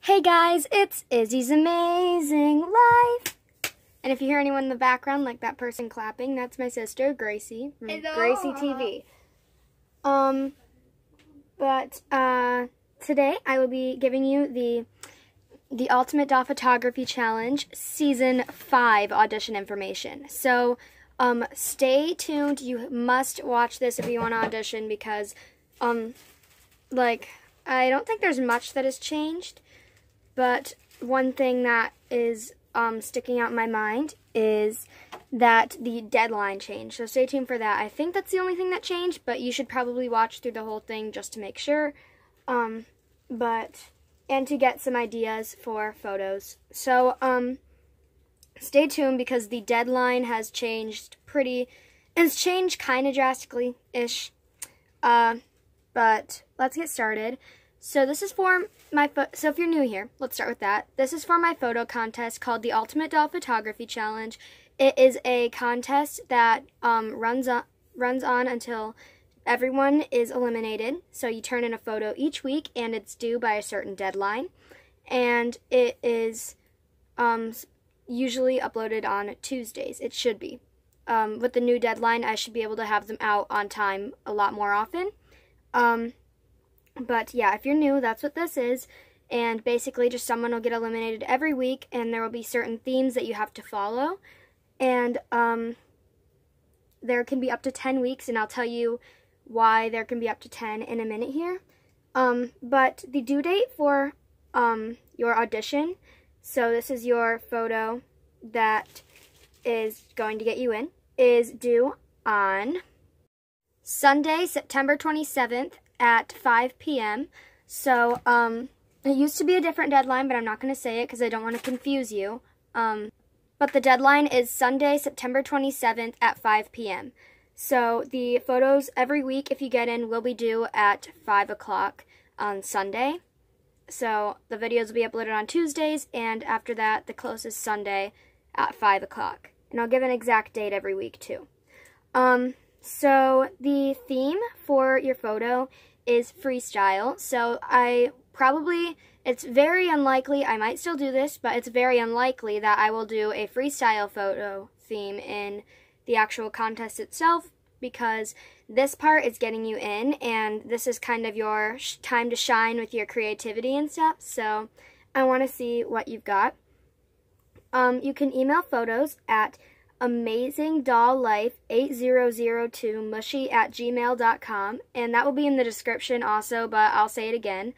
Hey guys, it's Izzy's Amazing Life. And if you hear anyone in the background, like that person clapping, that's my sister, Gracie, from Hello. Gracie TV. Today I will be giving you the Ultimate Doll Photography Challenge Season 5 audition information. So, stay tuned. You must watch this if you want to audition because, I don't think there's much that has changed. But one thing that is sticking out in my mind is that the deadline changed. So stay tuned for that. I think that's the only thing that changed, but you should probably watch through the whole thing just to make sure. And to get some ideas for photos. So stay tuned because the deadline has changed it's changed kind of drastically-ish. But let's get started. So this is for so if you're new here, let's start with that. This is for my photo contest called the Ultimate Doll Photography Challenge. It is a contest that runs on until everyone is eliminated. So you turn in a photo each week, and it's due by a certain deadline. And it is usually uploaded on Tuesdays. It should be. With the new deadline, I should be able to have them out on time a lot more often. But yeah, if you're new, that's what this is. And basically just someone will get eliminated every week, and there will be certain themes that you have to follow. And there can be up to 10 weeks, and I'll tell you why there can be up to 10 in a minute here. But the due date for your audition, so this is your photo that is going to get you in, is due on Sunday, September 27th at 5 p.m. So, it used to be a different deadline, but I'm not going to say it because I don't want to confuse you. But the deadline is Sunday, September 27th at 5 p.m. So, the photos every week, if you get in, will be due at 5 o'clock on Sunday. So, the videos will be uploaded on Tuesdays, and after that, the closest Sunday at 5 o'clock. And I'll give an exact date every week, too. So, the theme for your photo is freestyle. So it's very unlikely, I might still do this, but it's very unlikely that I will do a freestyle photo theme in the actual contest itself, because this part is getting you in, and this is kind of your time to shine with your creativity and stuff, so I want to see what you've got. You can email photos at amazingdolllife8002mushy@gmail.com, and that will be in the description also, but I'll say it again.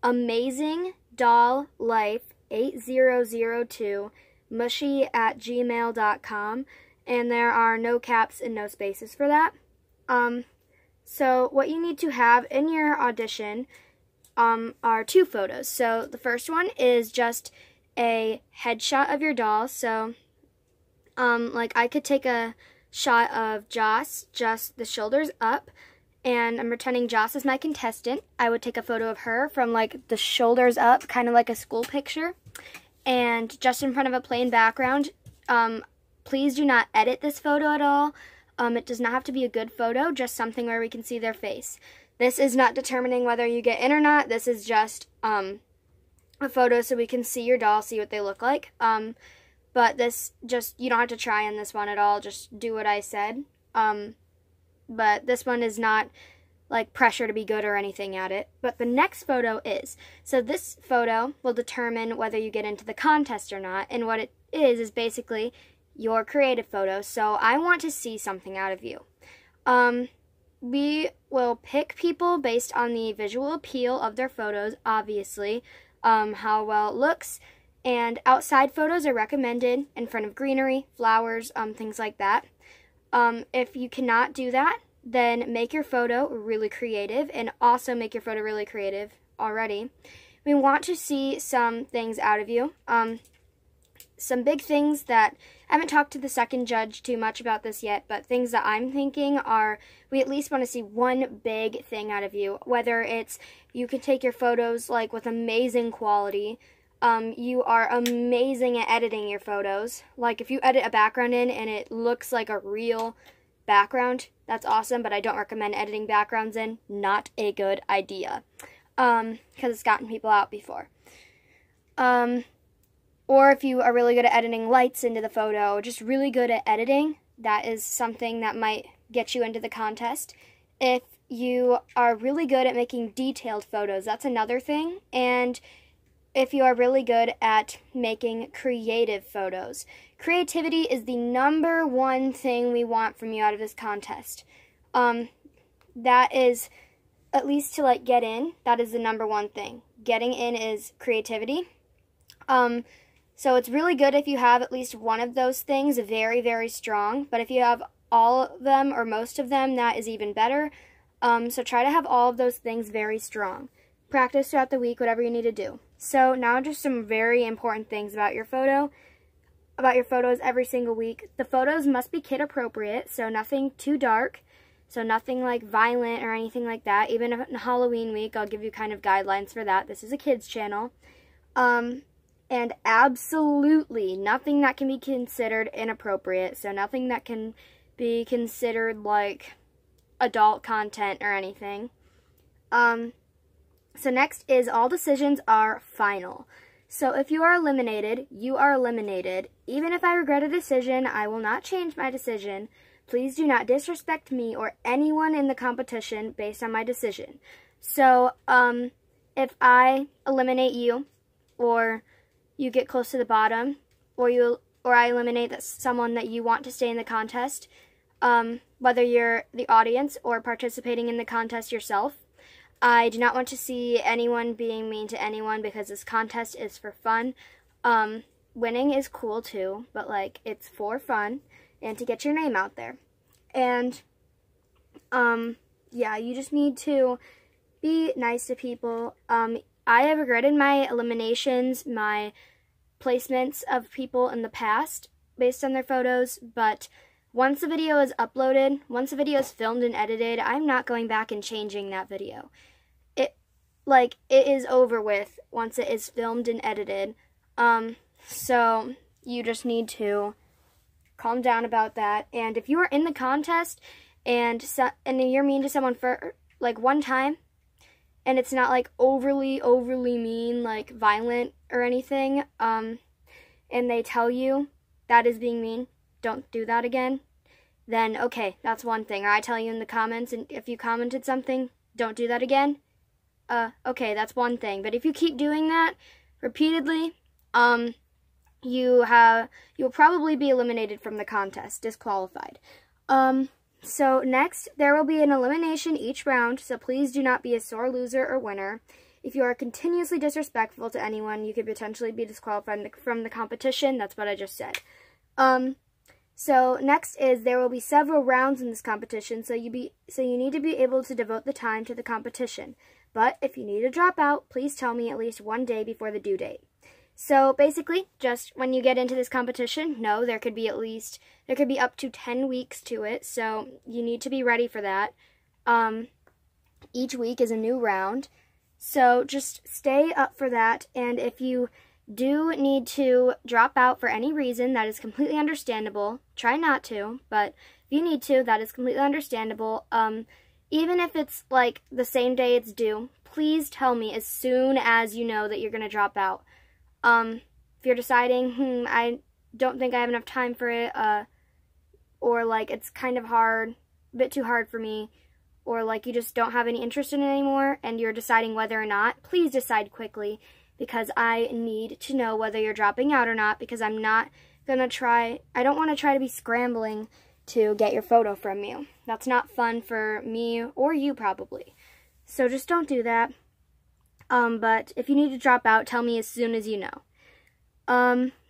amazingdolllife8002mushy@gmail.com, and there are no caps and no spaces for that. So what you need to have in your audition are two photos. So the first one is just a headshot of your doll. So I could take a shot of Joss, just the shoulders up, and I'm pretending Joss is my contestant. I would take a photo of her from, the shoulders up, kind of like a school picture, and just in front of a plain background. Please do not edit this photo at all. It does not have to be a good photo, just something where we can see their face. This is not determining whether you get in or not. This is just a photo so we can see your doll, see what they look like. But you don't have to try on this one at all, just do what I said. But this one is not, pressure to be good or anything at it. But the next photo is. So this photo will determine whether you get into the contest or not, and what it is basically your creative photo. So I want to see something out of you. We will pick people based on the visual appeal of their photos, obviously, how well it looks. And outside photos are recommended in front of greenery, flowers, things like that. If you cannot do that, then make your photo really creative, and also make your photo really creative already. We want to see some things out of you. Some big things that, I haven't talked to the second judge too much about this yet, but things that I'm thinking are, we at least want to see one big thing out of you. Whether it's, you can take your photos, with amazing quality. You are amazing at editing your photos. If you edit a background in and it looks like a real background, that's awesome, but I don't recommend editing backgrounds in. Not a good idea, because it's gotten people out before. Or if you are really good at editing lights into the photo, just really good at editing, that is something that might get you into the contest. If you are really good at making detailed photos, that's another thing. And if you are really good at making creative photos. Creativity is the #1 thing we want from you out of this contest. That is, at least to like get in, that is the #1 thing. Getting in is creativity. So it's really good if you have at least one of those things very, very strong. But if you have all of them or most of them, that is even better. So try to have all of those things very strong. Practice throughout the week, whatever you need to do. So now just some very important things about your photos every single week. The photos must be kid appropriate, so nothing too dark, so nothing like violent or anything like that. Even if in Halloween week, I'll give you kind of guidelines for that. This is a kids channel. And absolutely nothing that can be considered inappropriate, so nothing that can be considered like adult content or anything. So next is all decisions are final. So if you are eliminated, you are eliminated. Even if I regret a decision, I will not change my decision. Please do not disrespect me or anyone in the competition based on my decision. So if I eliminate you, or you get close to the bottom, or I eliminate someone that you want to stay in the contest, whether you're the audience or participating in the contest yourself, I do not want to see anyone being mean to anyone because this contest is for fun. Winning is cool too, but like it's for fun and to get your name out there. And yeah, you just need to be nice to people. I have regretted my eliminations, my placements of people in the past based on their photos, but once the video is uploaded, once the video is filmed and edited, I'm not going back and changing that video. It is over with once it is filmed and edited. So you just need to calm down about that. And if you are in the contest and you're mean to someone for like one time, and it's not like overly mean, like violent or anything, and they tell you that is being mean, don't do that again, then okay, that's one thing. Or I tell you in the comments, and if you commented something, don't do that again, okay, that's one thing. But if you keep doing that repeatedly, you'll probably be eliminated from the contest, disqualified. So next, there will be an elimination each round, so please do not be a sore loser or winner. If you are continuously disrespectful to anyone, you could potentially be disqualified from the competition. That's what I just said. So next is there will be several rounds in this competition, so you need to be able to devote the time to the competition. But if you need to drop out, please tell me at least one day before the due date. So basically, just when you get into this competition, no, there could be up to 10 weeks to it, so you need to be ready for that. Each week is a new round, so just stay up for that. And if you do need to drop out for any reason, that is completely understandable. Try not to, but if you need to, that is completely understandable. Even if it's like the same day it's due, please tell me as soon as you know that you're going to drop out. If you're deciding, I don't think I have enough time for it, or like it's kind of hard, a bit too hard for me, or like you just don't have any interest in it anymore, and you're deciding whether or not, please decide quickly, because I need to know whether you're dropping out or not, because I don't want to try to be scrambling to get your photo from you. That's not fun for me or you probably. So just don't do that. But if you need to drop out, tell me as soon as you know.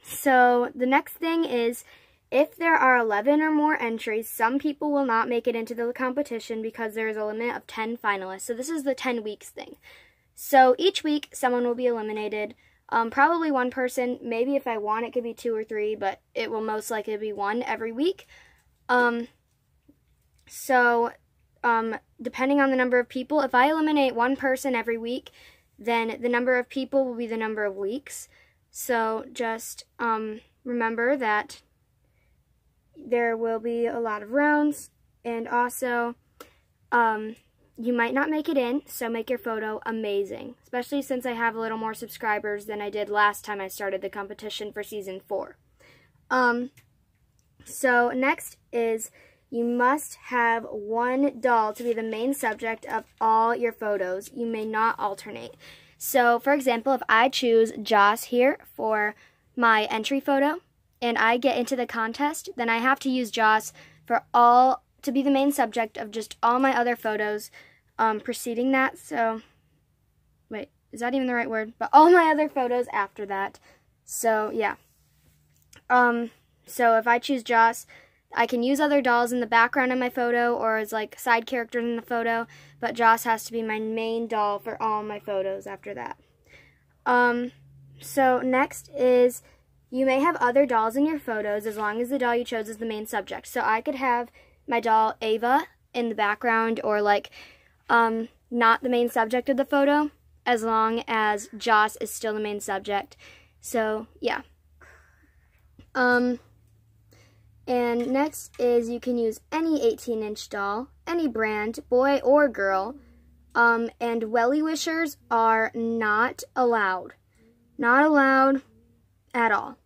So the next thing is, if there are 11 or more entries, some people will not make it into the competition because there is a limit of 10 finalists. So this is the 10 weeks thing. So each week, someone will be eliminated. Probably one person. Maybe if I want, it could be 2 or 3, but it will most likely be 1 every week. Depending on the number of people, if I eliminate 1 person every week, then the number of people will be the number of weeks. So just remember that there will be a lot of rounds, and also you might not make it in, so make your photo amazing, especially since I have a little more subscribers than I did last time I started the competition for season 4. So next is you must have one doll to be the main subject of all your photos. You may not alternate. So, for example, if I choose Joss here for my entry photo and I get into the contest, then I have to use Joss to be the main subject of just all my other photos preceding that. So, wait, is that even the right word? But all my other photos after that. So, yeah. So if I choose Joss, I can use other dolls in the background of my photo or as like side characters in the photo, but Joss has to be my main doll for all my photos after that. So next is you may have other dolls in your photos as long as the doll you chose is the main subject. So I could have my doll Ava in the background or like not the main subject of the photo as long as Joss is still the main subject. So yeah. And next is you can use any 18-inch doll, any brand, boy or girl, and welly wishers are not allowed. Not allowed at all.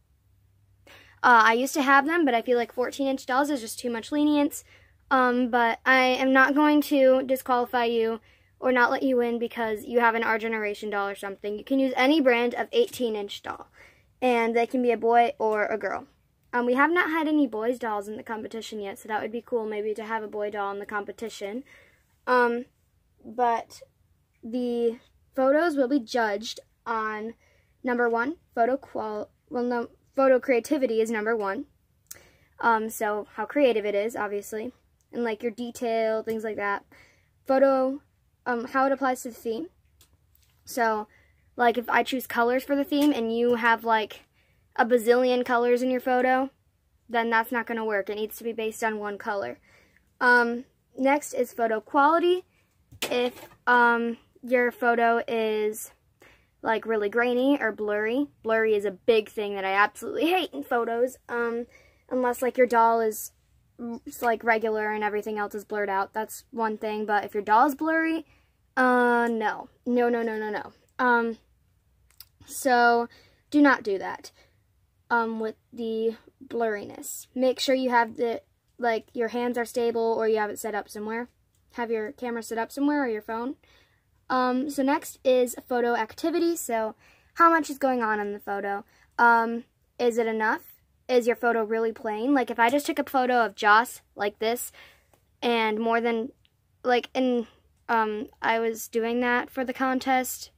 I used to have them, but I feel like 14-inch dolls is just too much lenience. But I am not going to disqualify you or not let you win because you have an Our Generation doll or something. You can use any brand of 18-inch doll, and they can be a boy or a girl. We have not had any boys' dolls in the competition yet, so that would be cool maybe to have a boy doll in the competition. But the photos will be judged on number 1, photo creativity is number 1. So how creative it is, obviously, and like your detail, things like that. Photo, how it applies to the theme. So, like if I choose colors for the theme and you have like a bazillion colors in your photo, then that's not going to work. It needs to be based on one color. Next is photo quality. If your photo is like really grainy or blurry. Blurry is a big thing that I absolutely hate in photos. Unless like your doll is like regular and everything else is blurred out. That's one thing. But if your doll is blurry, no. So do not do that. With the blurriness. Make sure you have your hands are stable or you have it set up somewhere. Have your camera set up somewhere or your phone. So next is photo activity. So how much is going on in the photo? Is it enough? Is your photo really plain? Like if I just took a photo of Joss like this and more than I was doing that for the contest,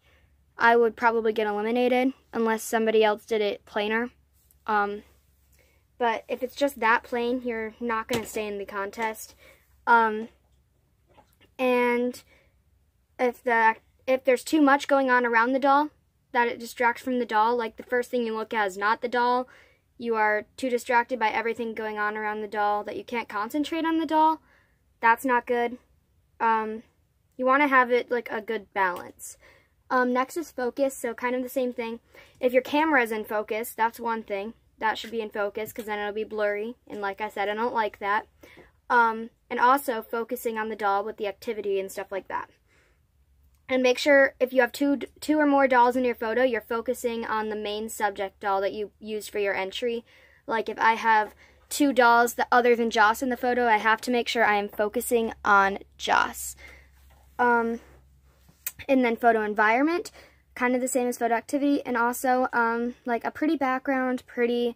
I would probably get eliminated unless somebody else did it plainer. But if it's just that plain, you're not going to stay in the contest. And if there's too much going on around the doll, that it distracts from the doll, like the first thing you look at is not the doll, you are too distracted by everything going on around the doll that you can't concentrate on the doll, that's not good. You want to have it like a good balance. Next is focus, so kind of the same thing. If your camera is in focus, that's one thing. That should be in focus because then it'll be blurry. And like I said, I don't like that. And also focusing on the doll with the activity and stuff like that. And make sure if you have two or more dolls in your photo, you're focusing on the main subject doll that you used for your entry. Like if I have 2 dolls other than Joss in the photo, I have to make sure I am focusing on Joss. And then photo environment, kind of the same as photo activity, and also like a pretty background, pretty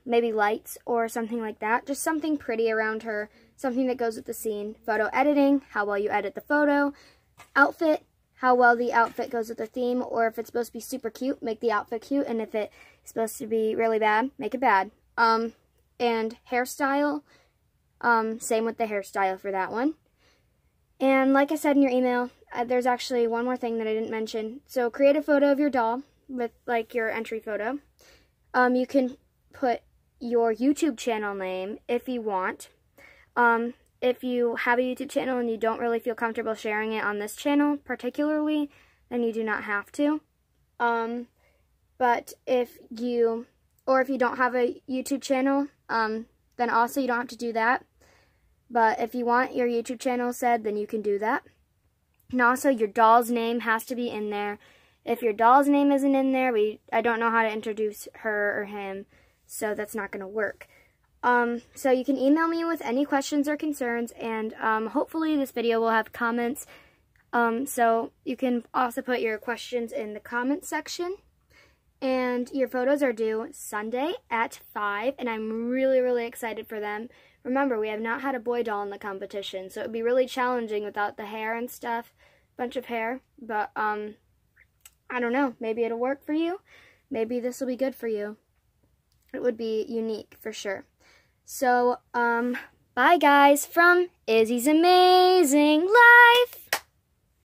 maybe lights or something like that. Just something pretty around her, something that goes with the scene. Photo editing, how well you edit the photo. Outfit, how well the outfit goes with the theme, or if it's supposed to be super cute, make the outfit cute, and if it's supposed to be really bad, make it bad. And hairstyle, same with the hairstyle for that one. And like I said in your email, there's actually one more thing that I didn't mention. So create a photo of your doll with like your entry photo. You can put your YouTube channel name if you want. If you have a YouTube channel and you don't really feel comfortable sharing it on this channel particularly, then you do not have to. But if you don't have a YouTube channel, then also you don't have to do that. But if you want your YouTube channel said, then you can do that. And also, your doll's name has to be in there. If your doll's name isn't in there, I don't know how to introduce her or him, so that's not going to work. So you can email me with any questions or concerns, and hopefully this video will have comments. So you can also put your questions in the comments section. And your photos are due Sunday at 5, and I'm really, really excited for them. Remember, we have not had a boy doll in the competition, so it would be really challenging without the hair and stuff, bunch of hair, but, I don't know, maybe it'll work for you, maybe this will be good for you. It would be unique, for sure. So, bye guys, from Izzy's Amazing Life!